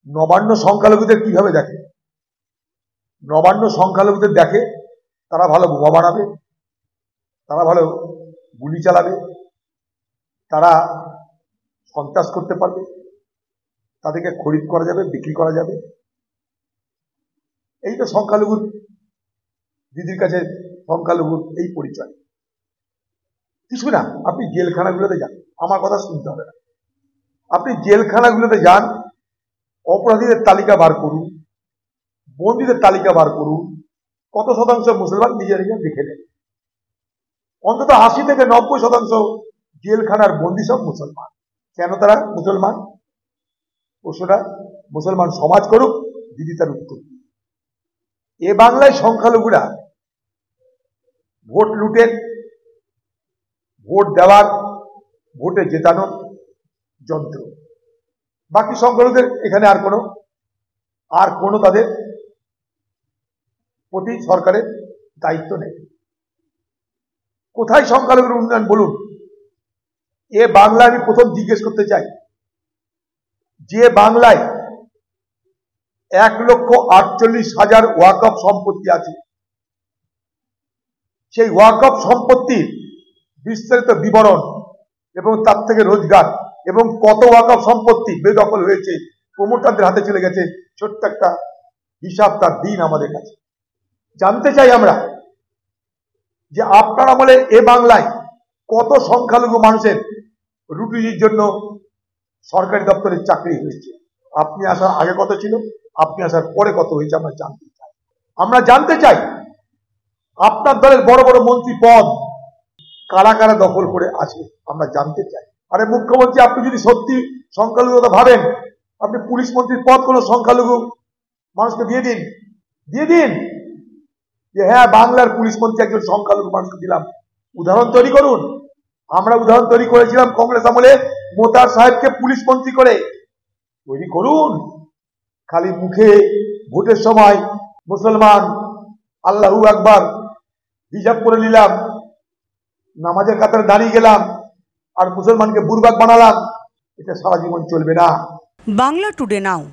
নবান্ন সংখ্যালঘুদের কিভাবে দেখে? নবান্ন সংখ্যালঘুদের দেখে তারা ভালো বোমা বানাবে, তারা ভালো গুলি চালাবে, তারা সন্ত্রাস করতে পারবে, তাদেরকে খরিদ করা যাবে, বিক্রি করা যাবে। এই তো সংখ্যালঘুর দিদির কাছে সংখ্যালঘুর এই পরিচয়। কিছু না, আপনি জেলখানাগুলোতে যান, আমার কথা শুনতে হবে না। আপনি জেলখানাগুলোতে যান, অপরাধীদের তালিকা বার করুন, বন্দীদের তালিকা বার করুন, কত শতাংশ মুসলমান নিজের নিজে দেখে নেন। অন্তত ৮০ থেকে ৯০% জেলখানার বন্দী সব মুসলমান। কেন তারা মুসলমান? প্রশ্নটা মুসলমান সমাজ করুক, দিদি তার উত্তর। এ বাংলায় সংখ্যালঘুরা ভোট লুটের, ভোট দেওয়ার, ভোটে জেতানোর যন্ত্র। বাকি সংখ্যালঘুদের এখানে আর কোনো তাদের প্রতি সরকারের দায়িত্ব নেই। কোথায় সংখ্যালঘুর উন্নয়ন বলুন? এ বাংলায় আমি প্রথম জিজ্ঞেস করতে চাই, যে বাংলায় ১,৪৮,০০০ ওয়াকফ সম্পত্তি আছে, সেই ওয়াকফ সম্পত্তির বিস্তারিত বিবরণ এবং তার থেকে রোজগার এবং কত ওয়াকফ সম্পত্তি বেদখল হয়েছে, প্রমোটারদের হাতে চলে গেছে, ছোট্ট একটা হিসাব তার দিন আমাদের কাছে। জানতে চাই আমরা যে আপনার আমলে এ বাংলায় কত সংখ্যালঘু মানুষের রুটির জন্য সরকারি দপ্তরের চাকরি হয়েছে। আপনি আসার আগে কত ছিল, আপনি আসার পরে কত হয়েছে, আমরা জানতে চাই। আপনার দলের বড় বড় মন্ত্রী পদ কারা কারা দখল করে আছে আমরা জানতে চাই। আরে মুখ্যমন্ত্রী, আপনি যদি সত্যি সংখ্যালঘু কথা ভাবেন, আপনি পুলিশ মন্ত্রীর পদ কোনো সংখ্যালঘু মানুষকে দিয়ে দিন যে হ্যাঁ, বাংলার পুলিশ মন্ত্রী একজন সংখ্যালঘু মানুষকে দিলাম। উদাহরণ তৈরি করুন। আমরা উদাহরণ তৈরি করেছিলাম কংগ্রেস আমলে, মোতার সাহেবকে পুলিশ মন্ত্রী করে। তৈরি করুন। খালি মুখে ভোটের সময় মুসলমান আল্লাহু আকবার হিজাব করে নিলাম, নামাজের কাতারে দাঁড়িয়ে গেলাম আর মুসলমানকে বুরবাক বানালাম, এটা সারা জীবন চলবে না। বাংলা টুডে নাও